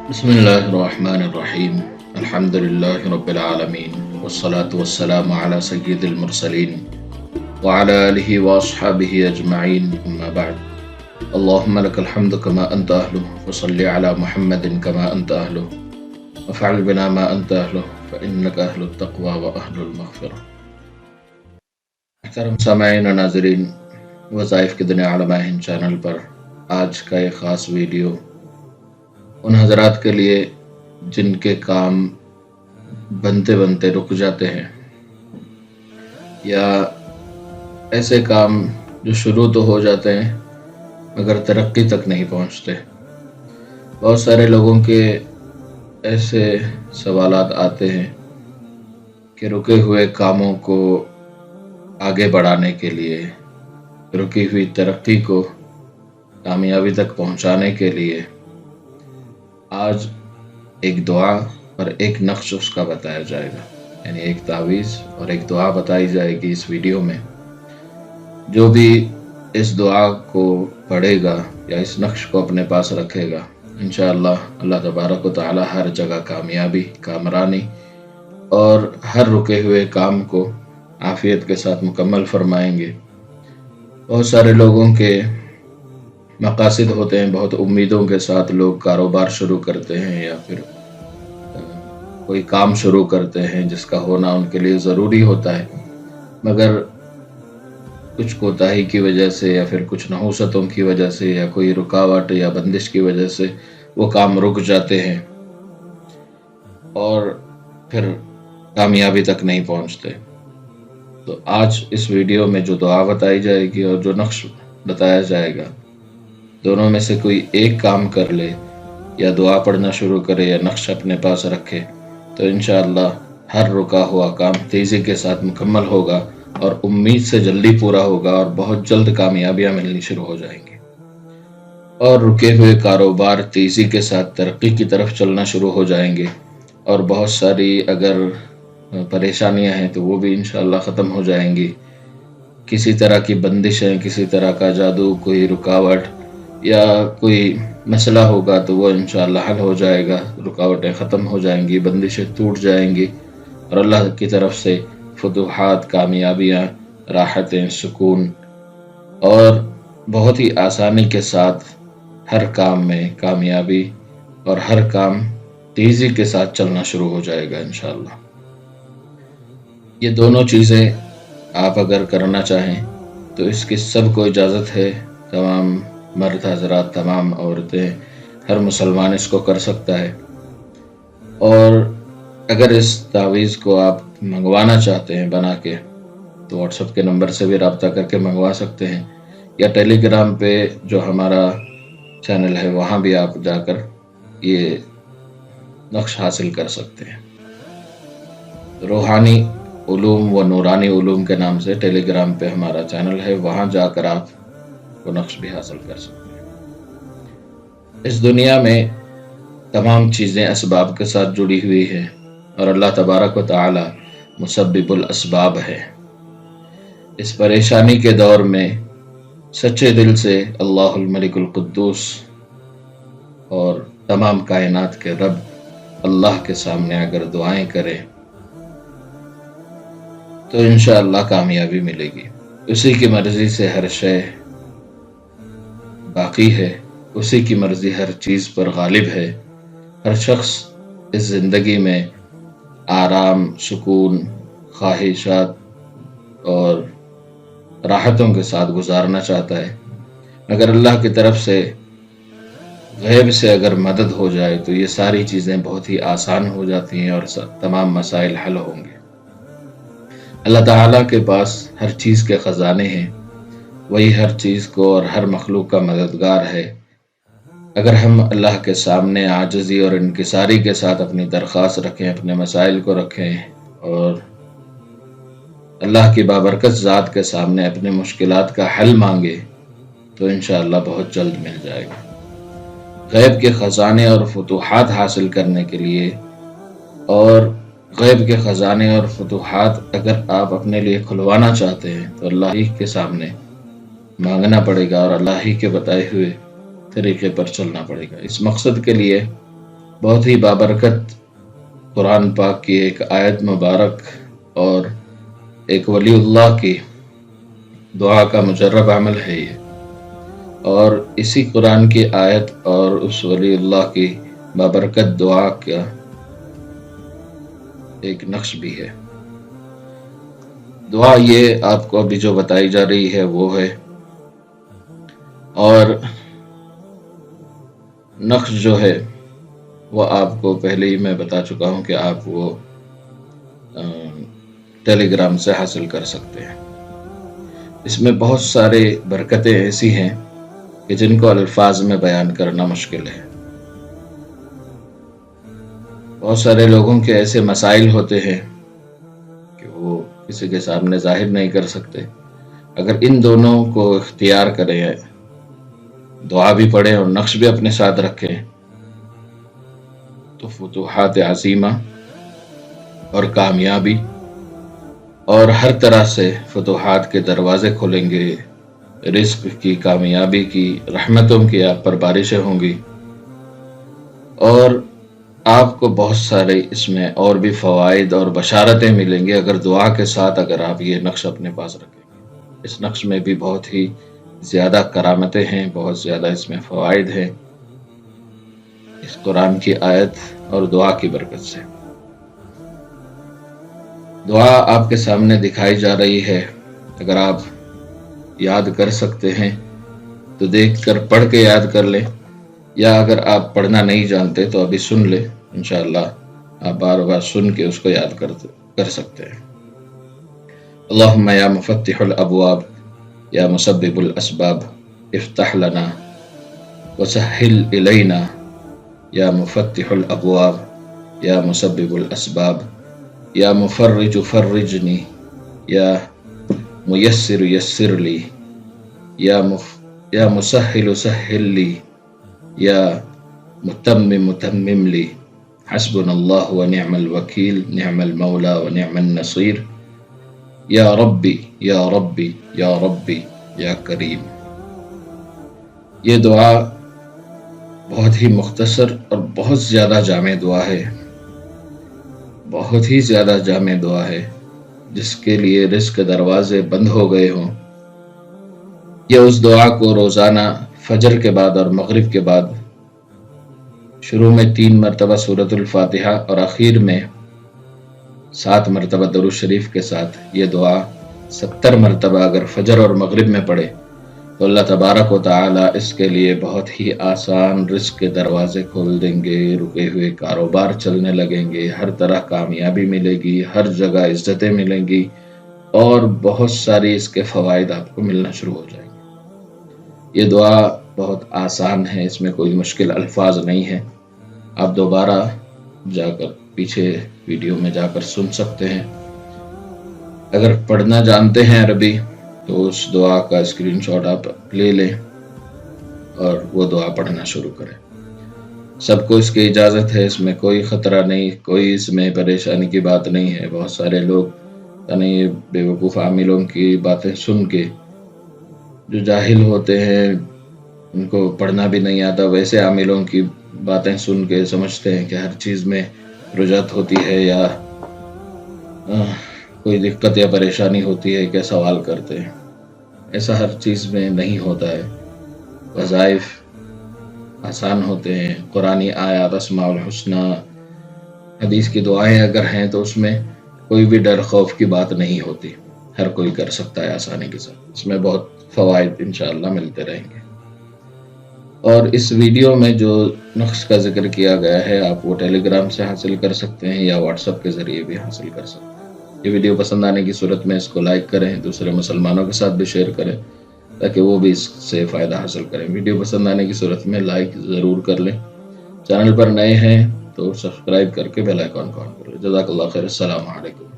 بسم الله الرحمن الرحيم. الحمد لله رب العالمين، والصلاة والسلام على سيد المرسلين وعلى آله وأصحابه أجمعين، أما بعد. اللهم لك الحمد كما أنت أهله، وصل على محمد كما أنت أهله، وفعل بنا ما أنت أهله، فإنك أهل التقوى وأهل المغفرة. محترم سامعین و ناظرین، وظائف کی دنیا علماء ہند چینل پر آج کا یہ خاص ویڈیو ان حضرات کے لیے جن کے کام بنتے بنتے رک جاتے ہیں، یا ایسے کام جو شروع تو ہو جاتے ہیں مگر ترقی تک نہیں پہنچتے۔ بہت سارے لوگوں کے ایسے سوالات آتے ہیں کہ رکے ہوئے کاموں کو آگے بڑھانے کے لیے، رکی ہوئی ترقی کو کامیابی تک پہنچانے کے لیے آج ایک دعا اور ایک نقش اس کا بتایا جائے گا، یعنی ایک تعویذ اور ایک دعا بتائی جائے گی اس ویڈیو میں۔ جو بھی اس دعا کو پڑھے گا یا اس نقش کو اپنے پاس رکھے گا، انشاءاللہ اللہ تبارک و تعالی ہر جگہ کامیابی، کامرانی اور ہر رکے ہوئے کام کو عافیت کے ساتھ مکمل فرمائیں گے۔ بہت سارے لوگوں کے مقاصد ہوتے ہیں، بہت امیدوں کے ساتھ لوگ کاروبار شروع کرتے ہیں یا پھر کوئی کام شروع کرتے ہیں جس کا ہونا ان کے لیے ضروری ہوتا ہے، مگر کچھ کوتاہی کی وجہ سے یا پھر کچھ نحوستوں کی وجہ سے یا کوئی رکاوٹ یا بندش کی وجہ سے وہ کام رک جاتے ہیں اور پھر کامیابی تک نہیں پہنچتے۔ تو آج اس ویڈیو میں جو دعا بتائی جائے گی اور جو نقش بتایا جائے گا، دونوں میں سے کوئی ایک کام کر لے، یا دعا پڑھنا شروع کرے یا نقش اپنے پاس رکھے، تو انشاءاللہ ہر رکا ہوا کام تیزی کے ساتھ مکمل ہوگا اور امید سے جلدی پورا ہوگا اور بہت جلد کامیابیاں ملنی شروع ہو جائیں گی، اور رکے ہوئے کاروبار تیزی کے ساتھ ترقی کی طرف چلنا شروع ہو جائیں گے، اور بہت ساری اگر پریشانیاں ہیں تو وہ بھی انشاءاللہ ختم ہو جائیں گی۔ کسی طرح کی بندشیں، کسی طرح کا جادو، کوئی رکاوٹ یا کوئی مسئلہ ہوگا تو وہ انشاءاللہ حل ہو جائے گا، رکاوٹیں ختم ہو جائیں گی، بندشیں ٹوٹ جائیں گی، اور اللہ کی طرف سے فتوحات، کامیابیاں، راحتیں، سکون اور بہت ہی آسانی کے ساتھ ہر کام میں کامیابی اور ہر کام تیزی کے ساتھ چلنا شروع ہو جائے گا انشاءاللہ۔ یہ دونوں چیزیں آپ اگر کرنا چاہیں تو اس کی سب کو اجازت ہے، تمام مرد حضرات، تمام عورتیں، ہر مسلمان اس کو کر سکتا ہے۔ اور اگر اس تعویذ کو آپ منگوانا چاہتے ہیں بنا کے، تو واٹس ایپ کے نمبر سے بھی رابطہ کر کے منگوا سکتے ہیں، یا ٹیلی گرام پہ جو ہمارا چینل ہے وہاں بھی آپ جا کر یہ نقش حاصل کر سکتے ہیں۔ روحانی علوم و نورانی علوم کے نام سے ٹیلی گرام پہ ہمارا چینل ہے، وہاں جا کر آپ وہ نقش بھی حاصل کر سکتے ہیں۔ اس دنیا میں تمام چیزیں اسباب کے ساتھ جڑی ہوئی ہیں، اور اللہ تبارک و تعالی مسبب الاسباب ہے۔ اس پریشانی کے دور میں سچے دل سے اللہ الملک القدوس اور تمام کائنات کے رب اللہ کے سامنے اگر دعائیں کریں تو انشاءاللہ کامیابی ملے گی۔ اسی کی مرضی سے ہر شے باقی ہے، اسی کی مرضی ہر چیز پر غالب ہے۔ ہر شخص اس زندگی میں آرام، سکون، خواہشات اور راحتوں کے ساتھ گزارنا چاہتا ہے، مگر اللہ کی طرف سے غیب سے اگر مدد ہو جائے تو یہ ساری چیزیں بہت ہی آسان ہو جاتی ہیں اور تمام مسائل حل ہوں گے۔ اللہ تعالیٰ کے پاس ہر چیز کے خزانے ہیں، وہی ہر چیز کو اور ہر مخلوق کا مددگار ہے۔ اگر ہم اللہ کے سامنے عاجزی اور انکساری کے ساتھ اپنی درخواست رکھیں، اپنے مسائل کو رکھیں اور اللہ کی بابرکت ذات کے سامنے اپنے مشکلات کا حل مانگے، تو انشاءاللہ بہت جلد مل جائے گا۔ غیب کے خزانے اور فتوحات حاصل کرنے کے لیے، اور غیب کے خزانے اور فتوحات اگر آپ اپنے لیے کھلوانا چاہتے ہیں تو اللہ ہی کے سامنے مانگنا پڑے گا اور اللہ ہی کے بتائے ہوئے طریقے پر چلنا پڑے گا۔ اس مقصد کے لیے بہت ہی بابرکت قرآن پاک کی ایک آیت مبارک اور ایک ولی اللہ کی دعا کا مجرب عمل ہے یہ، اور اسی قرآن کی آیت اور اس ولی اللہ کی بابرکت دعا کا ایک نقش بھی ہے۔ دعا یہ آپ کو ابھی جو بتائی جا رہی ہے وہ ہے، اور نقش جو ہے وہ آپ کو پہلے ہی میں بتا چکا ہوں کہ آپ وہ ٹیلی گرام سے حاصل کر سکتے ہیں۔ اس میں بہت سارے برکتیں ایسی ہیں کہ جن کو الفاظ میں بیان کرنا مشکل ہے۔ بہت سارے لوگوں کے ایسے مسائل ہوتے ہیں کہ وہ کسی کے سامنے ظاہر نہیں کر سکتے۔ اگر ان دونوں کو اختیار کریں، دعا بھی پڑھیں اور نقش بھی اپنے ساتھ رکھیں، تو فتوحات عظیمہ اور کامیابی اور ہر طرح سے فتوحات کے دروازے کھلیں گے، رزق کی، کامیابی کی، رحمتوں کی آپ پر بارشیں ہوں گی، اور آپ کو بہت سارے اس میں اور بھی فوائد اور بشارتیں ملیں گی اگر دعا کے ساتھ اگر آپ یہ نقش اپنے پاس رکھیں گے۔ اس نقش میں بھی بہت ہی زیادہ کرامتیں ہیں، بہت زیادہ اس میں فوائد ہیں، اس قرآن کی آیت اور دعا کی برکت سے۔ دعا آپ کے سامنے دکھائی جا رہی ہے، اگر آپ یاد کر سکتے ہیں تو دیکھ کر پڑھ کے یاد کر لیں، یا اگر آپ پڑھنا نہیں جانتے تو ابھی سن لیں، انشاءاللہ آپ بار بار سن کے اس کو یاد کر سکتے ہیں۔ اللہم یا مفتح الابواب یا مسبب الاسباب افتح لنا وسہل الینا یا مفتح الابواب یا مسبب الاسباب یا مفرج فرجنی یا میسر یسر لی یا مسہل سہل لی یا متمم متمم لی، حسبنا اللہ ونعم الوکیل، نعم المولا ونعم النصیر، یا ربی یا ربی یا ربی یا کریم۔ یہ دعا بہت ہی مختصر اور بہت زیادہ جامع دعا ہے، بہت ہی زیادہ جامع دعا ہے، جس کے لیے رزق کے دروازے بند ہو گئے ہوں۔ یہ اس دعا کو روزانہ فجر کے بعد اور مغرب کے بعد شروع میں 3 مرتبہ سورۃ الفاتحہ اور آخر میں 7 مرتبہ درود شریف کے ساتھ یہ دعا 70 مرتبہ اگر فجر اور مغرب میں پڑھے تو اللہ تبارک و تعالی اس کے لیے بہت ہی آسان رزق کے دروازے کھول دیں گے، رکے ہوئے کاروبار چلنے لگیں گے، ہر طرح کامیابی ملے گی، ہر جگہ عزتیں ملیں گی، اور بہت ساری اس کے فوائد آپ کو ملنا شروع ہو جائیں گے۔ یہ دعا بہت آسان ہے، اس میں کوئی مشکل الفاظ نہیں ہے۔ آپ دوبارہ جا کر پیچھے ویڈیو میں جا کر سن سکتے ہیں۔ اگر پڑھنا جانتے ہیں عربی تو اس دعا کا اسکرین شاٹ آپ لے لیں اور وہ دعا پڑھنا شروع کریں۔ سب کو اس کی اجازت ہے، اس میں کوئی خطرہ نہیں، کوئی اس میں پریشانی کی بات نہیں ہے۔ بہت سارے لوگ یعنی بے وقوف عاملوں کی باتیں سن کے، جو جاہل ہوتے ہیں ان کو پڑھنا بھی نہیں آتا، ویسے عاملوں کی باتیں سن کے سمجھتے ہیں کہ ہر چیز میں رجعت ہوتی ہے یا کوئی دقت یا پریشانی ہوتی ہے کہ سوال کرتے ہیں۔ ایسا ہر چیز میں نہیں ہوتا ہے۔ وظائف آسان ہوتے ہیں، قرآنی آیات، اسماء الحسنی، حدیث کی دعائیں اگر ہیں تو اس میں کوئی بھی ڈر خوف کی بات نہیں ہوتی، ہر کوئی کر سکتا ہے آسانی کے ساتھ۔ اس میں بہت فوائد انشاءاللہ ملتے رہیں گے۔ اور اس ویڈیو میں جو نقش کا ذکر کیا گیا ہے آپ وہ ٹیلی گرام سے حاصل کر سکتے ہیں یا واٹس ایپ کے ذریعے بھی حاصل کر سکتے ہیں۔ یہ ویڈیو پسند آنے کی صورت میں اس کو لائک کریں، دوسرے مسلمانوں کے ساتھ بھی شیئر کریں تاکہ وہ بھی اس سے فائدہ حاصل کریں۔ ویڈیو پسند آنے کی صورت میں لائک ضرور کر لیں، چینل پر نئے ہیں تو سبسکرائب کر کے بیل آئیکن کو آن کر لیں۔ جزاک اللہ خیر، السلام علیکم۔